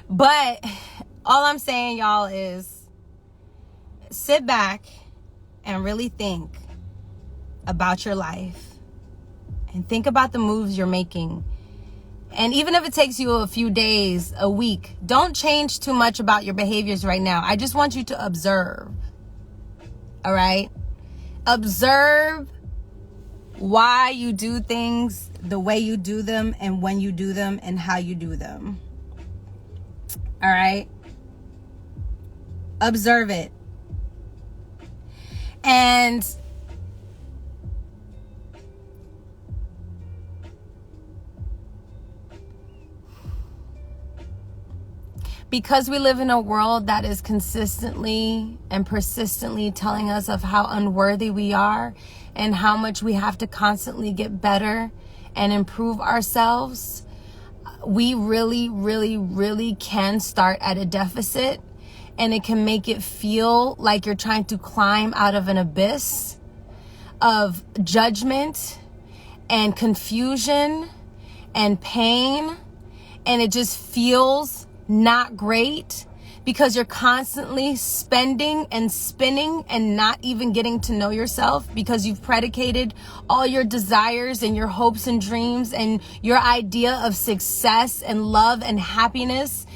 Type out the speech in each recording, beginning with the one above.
But all I'm saying, y'all, is sit back and really think about your life and think about the moves you're making. And even if it takes you a few days, a week, don't change too much about your behaviors right now. I just want you to observe. All right? Observe why you do things the way you do them, and when you do them, and how you do them. All right? Observe it. And because we live in a world that is consistently and persistently telling us of how unworthy we are and how much we have to constantly get better and improve ourselves, we really, really, really can start at a deficit, and it can make it feel like you're trying to climb out of an abyss of judgment and confusion and pain, and it just feels not great because you're constantly spending and spinning and not even getting to know yourself, because you've predicated all your desires and your hopes and dreams and your idea of success and love and happiness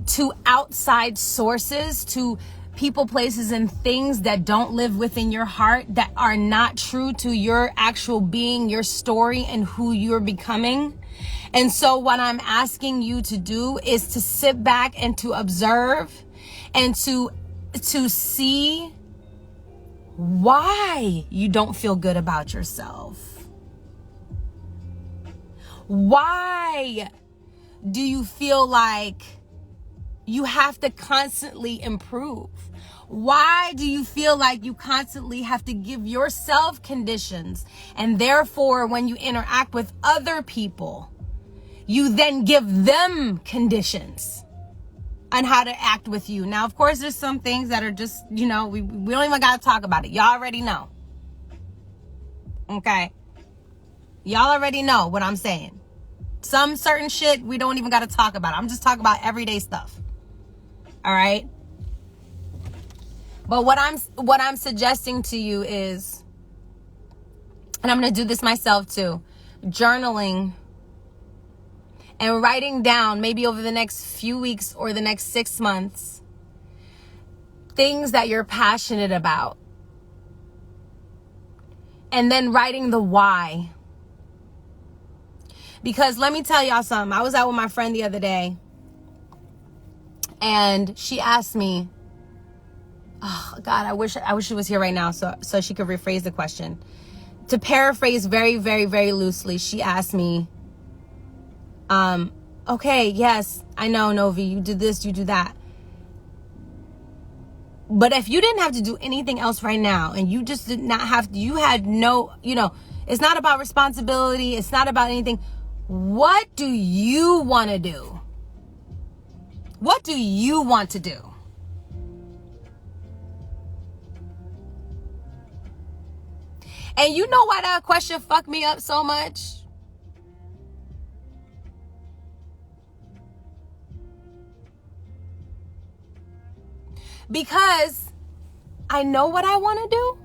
to outside sources, to people, places, and things that don't live within your heart, that are not true to your actual being, your story, and who you're becoming. And so what I'm asking you to do is to sit back and to observe and to see why you don't feel good about yourself. Why do you feel like you have to constantly improve? Why do you feel like you constantly have to give yourself conditions, and therefore when you interact with other people, you then give them conditions on how to act with you? Now, of course, there's some things that are just, we don't even got to talk about it. Y'all already know. Okay? Y'all already know what I'm saying. Some certain shit, we don't even got to talk about it. I'm just talking about everyday stuff. All right? But what I'm suggesting to you is, and I'm going to do this myself too, journaling and writing down, maybe over the next few weeks or the next 6 months, things that you're passionate about. And then writing the why. Because let me tell y'all something. I was out with my friend the other day, and she asked me, oh God, I wish she was here right now so she could rephrase the question. To paraphrase very, very, very loosely, she asked me, okay, yes, I know, Novi, you did this, you do that. But if you didn't have to do anything else right now, and you just did not have to, you had no, it's not about responsibility, it's not about anything. What do you want to do? What do you want to do? And you know why that question fucked me up so much? Because I know what I want to do,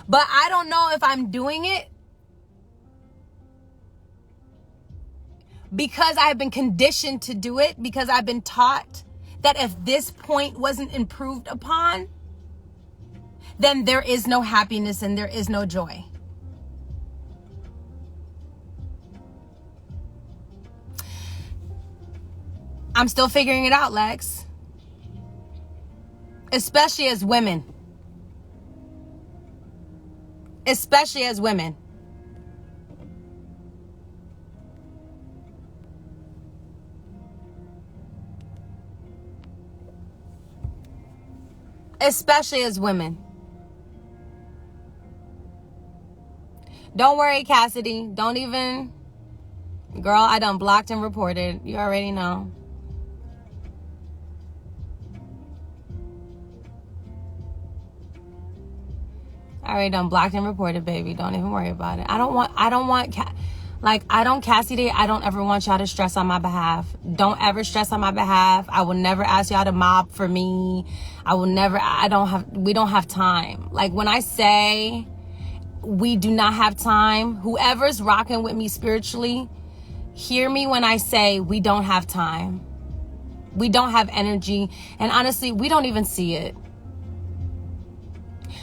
but I don't know if I'm doing it because I've been conditioned to do it, because I've been taught that if this point wasn't improved upon, then there is no happiness and there is no joy. I'm still figuring it out, Lex. Especially as women. Especially as women. Especially as women. Don't worry, Cassidy. Don't even... Girl, I done blocked and reported. You already know. I already done blocked and reported, baby. Don't even worry about it. I don't want Like, Cassidy, I don't ever want y'all to stress on my behalf. Don't ever stress on my behalf. I will never ask y'all to mob for me. We don't have time. Like, when I say we do not have time, whoever's rocking with me spiritually, hear me when I say we don't have time. We don't have energy. And honestly, we don't even see it.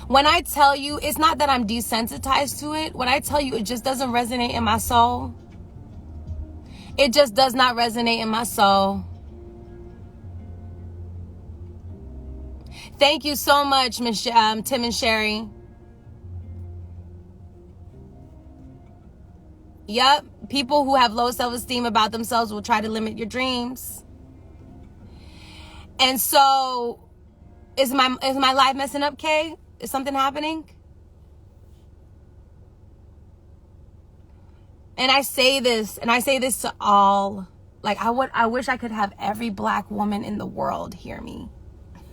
When I tell you, it's not that I'm desensitized to it. When I tell you it just doesn't resonate in my soul, it just does not resonate in my soul. Thank you so much, Tim and Sherry. Yep, people who have low self-esteem about themselves will try to limit your dreams. And so, is my life messing up, Kay? Is something happening? And I say this to all. Like, I wish I could have every black woman in the world hear me.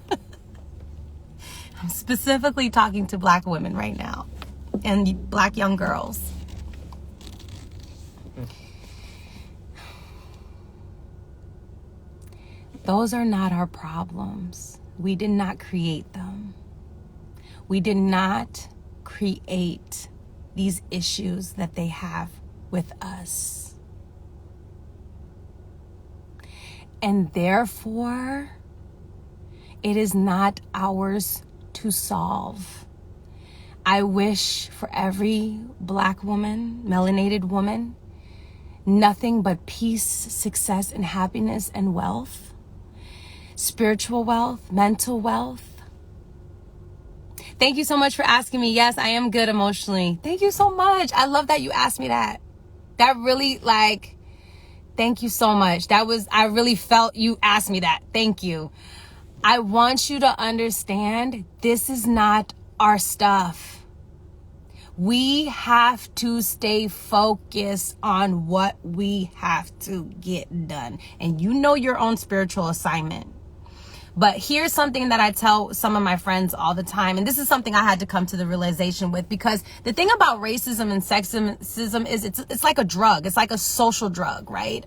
I'm specifically talking to black women right now and black young girls. Those are not our problems. We did not create them. We did not create these issues that they have with us. And therefore, it is not ours to solve. I wish for every black woman, melanated woman, nothing but peace, success, and happiness and wealth, spiritual wealth, mental wealth. Thank you so much for asking me. Yes, I am good emotionally. Thank you so much. I love that you asked me that. That really, thank you so much. I really felt you asked me that. Thank you. I want you to understand, this is not our stuff. We have to stay focused on what we have to get done. And you know your own spiritual assignment. But here's something that I tell some of my friends all the time. And this is something I had to come to the realization with, because the thing about racism and sexism is it's like a drug. It's like a social drug, right?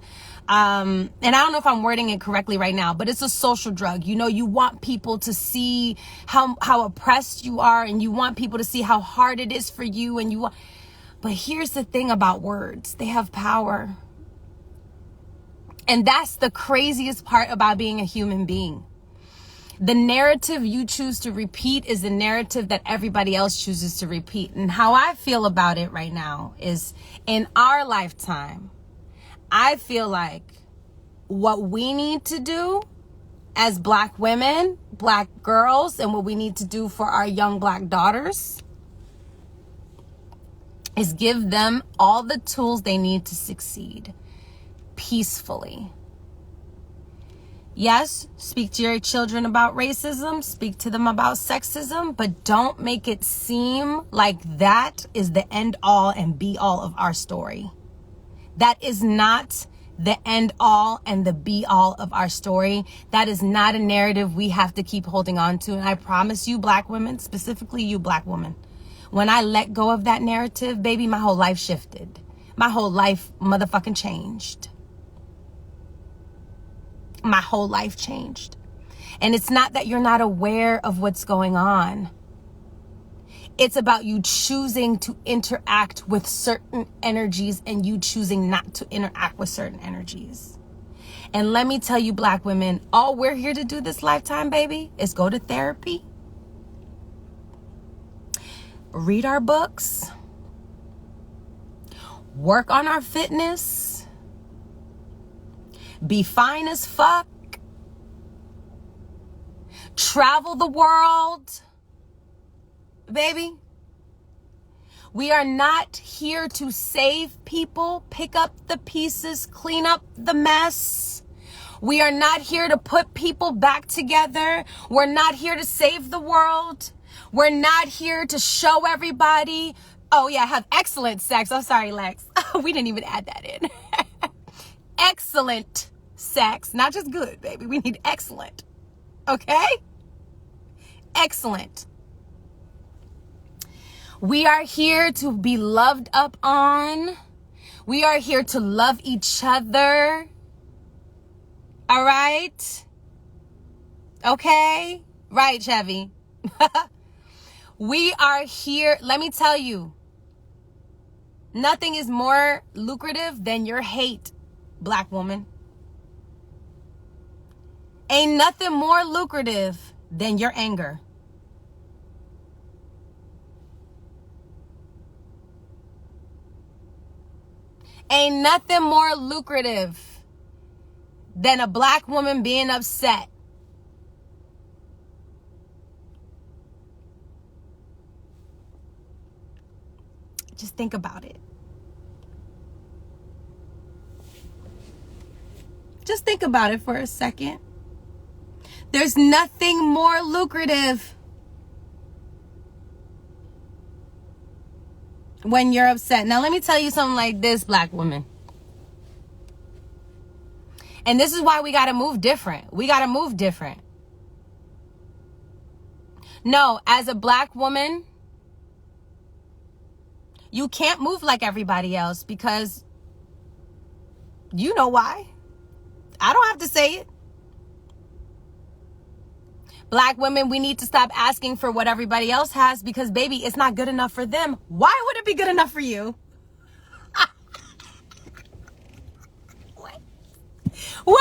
And I don't know if I'm wording it correctly right now, but it's a social drug. You know, you want people to see how oppressed you are, and you want people to see how hard it is for you. But here's the thing about words. They have power. And that's the craziest part about being a human being. The narrative you choose to repeat is the narrative that everybody else chooses to repeat. And how I feel about it right now is, in our lifetime, I feel like what we need to do as black women, black girls, and what we need to do for our young black daughters is give them all the tools they need to succeed peacefully. Yes, speak to your children about racism, speak to them about sexism, but don't make it seem like that is the end all and be all of our story. That is not the end all and the be all of our story. That is not a narrative we have to keep holding on to. And I promise you, black women, specifically you black women, when I let go of that narrative, baby, my whole life shifted. My whole life motherfucking changed. My whole life changed. And it's not that you're not aware of what's going on. It's about you choosing to interact with certain energies and you choosing not to interact with certain energies. And let me tell you, black women, all we're here to do this lifetime, baby, is go to therapy, read our books, work on our fitness, be fine as fuck, travel the world, baby. We are not here to save people, pick up the pieces, clean up the mess. We are not here to put people back together. We're not here to save the world. We're not here to show everybody, oh yeah, have excellent sex. I'm sorry, Lex. We didn't even add that in. Excellent sex, not just good, baby. We need excellent. Okay? Excellent. We are here to be loved up on. We are here to love each other. All right? Okay? Right, Chevy. We are here. Let me tell you, nothing is more lucrative than your hate, Black woman. Ain't nothing more lucrative than your anger. Ain't nothing more lucrative than a Black woman being upset. Just think about it. Just think about it for a second. There's nothing more lucrative when you're upset. Now, let me tell you something like this, Black woman. And this is why we got to move different. We got to move different. No, as a Black woman, you can't move like everybody else because you know why. I don't have to say it. Black women, we need to stop asking for what everybody else has because, baby, it's not good enough for them. Why would it be good enough for you? Wait.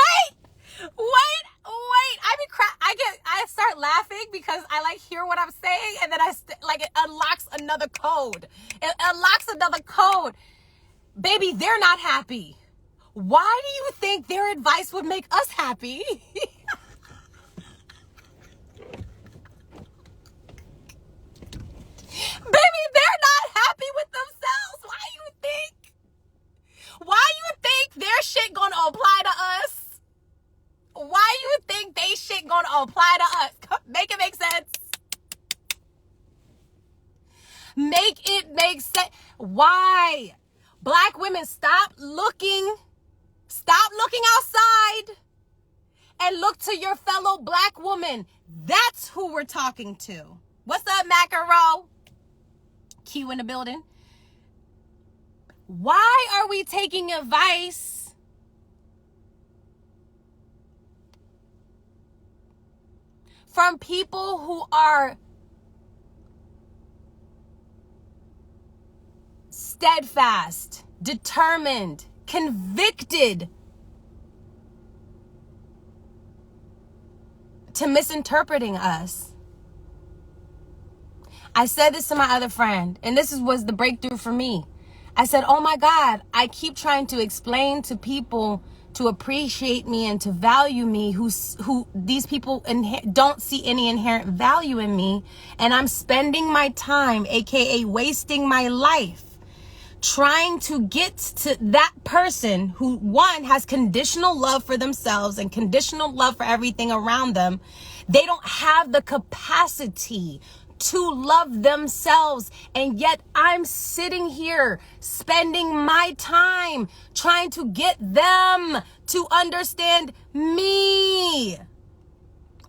I start laughing because I like hear what I'm saying and then it unlocks another code. It unlocks another code. Baby, they're not happy. Why do you think their advice would make us happy? Baby, they're not happy with themselves. Why you think their shit gonna apply to us? Why you think they shit gonna apply to us? Make it make sense. Make it make sense. Why? Black women, stop looking outside and look to your fellow Black woman. That's who we're talking to. What's up, Macaro? Q in the building. Why are we taking advice from people who are steadfast, determined, convicted to misinterpreting us? I said this to my other friend, and this was the breakthrough for me. I said, oh my God, I keep trying to explain to people to appreciate me and to value me who these people don't see any inherent value in me. And I'm spending my time, AKA wasting my life, trying to get to that person who, one, has conditional love for themselves and conditional love for everything around them. They don't have the capacity to love themselves, and yet I'm sitting here spending my time trying to get them to understand me.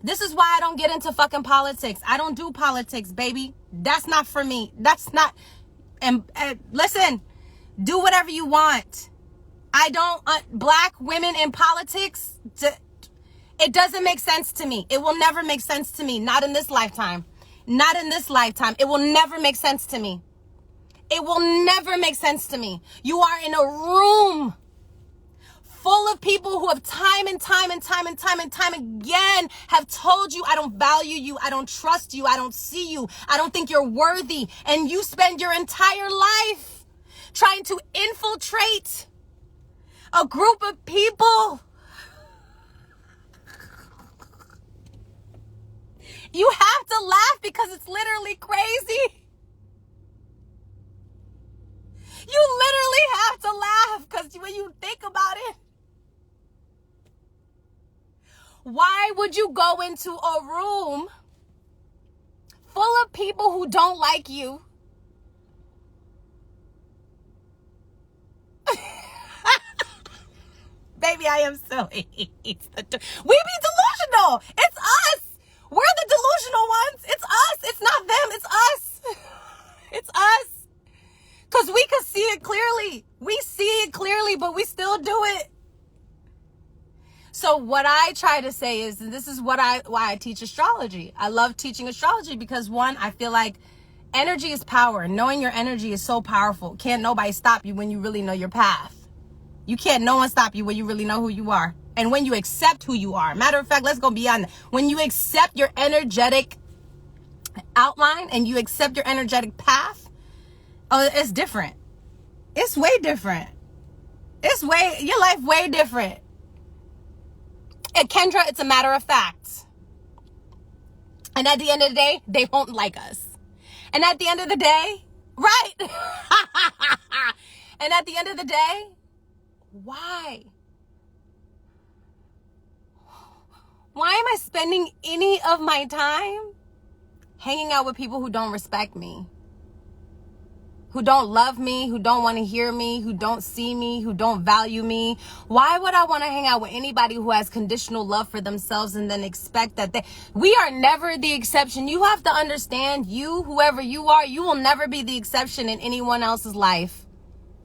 This is why I don't get into fucking politics. I don't do politics, baby. That's not for me. That's not. And listen, do whatever you want. I don't. Black women in politics, it doesn't make sense to me. It will never make sense to me. Not in this lifetime. Not in this lifetime. It will never make sense to me. It will never make sense to me. You are in a room full of people who have time and time again have told you, I don't value you, I don't trust you, I don't see you, I don't think you're worthy. And you spend your entire life trying to infiltrate a group of people. You have to laugh because it's literally crazy. You literally have to laugh because when you think about it, why would you go into a room full of people who don't like you? Baby, I am silly. We be delusional. It's us. We're the delusional ones. It's us. It's not them. It's us. It's us. Because we can see it clearly. We see it clearly, but we still do it. So what I try to say is, and this is why I teach astrology. I love teaching astrology because, one, I feel like energy is power. Knowing your energy is so powerful. Can't nobody stop you when you really know your path. No one stop you when you really know who you are. And when you accept who you are. Matter of fact, let's go beyond that. When you accept your energetic outline and you accept your energetic path, oh, it's different. It's way different. Your life way different. And Kendra, it's a matter of fact. And at the end of the day, they won't like us. And at the end of the day, right? And at the end of the day, why? Why am I spending any of my time hanging out with people who don't respect me? Who don't love me, who don't want to hear me, who don't see me, who don't value me? Why would I want to hang out with anybody who has conditional love for themselves and then expect that we are never the exception. You have to understand, whoever you are, you will never be the exception in anyone else's life.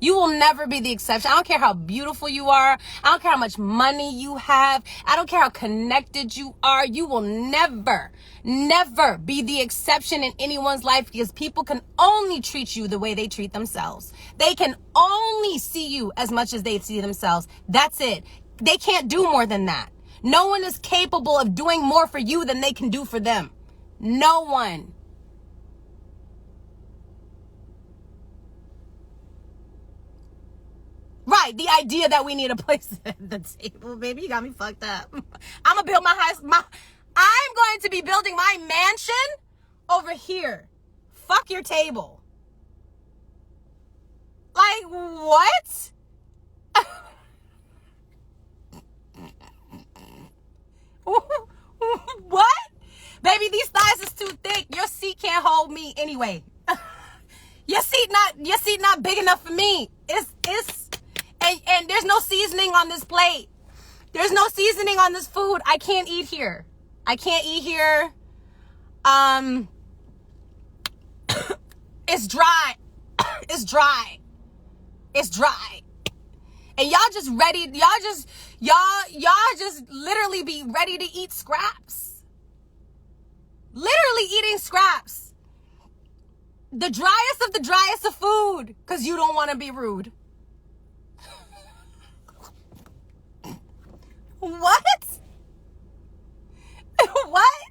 You will never be the exception. I don't care how beautiful you are. I don't care how much money you have. I don't care how connected you are. You will never be the exception in anyone's life because people can only treat you the way they treat themselves. They can only see you as much as they see themselves. That's it. They can't do more than that. No one is capable of doing more for you than they can do for them. No one. Right, the idea that we need a place at the table, baby, you got me fucked up. I'm gonna build I'm going to be building my mansion over here. Fuck your table. Like, what? What? Baby, these thighs is too thick. Your seat can't hold me anyway. Your seat not big enough for me. And there's no seasoning on this plate. There's no seasoning on this food. I can't eat here. It's dry. It's dry. And y'all just literally be ready to eat scraps. Literally eating scraps. The driest of the driest of food. Because you don't want to be rude. What? What?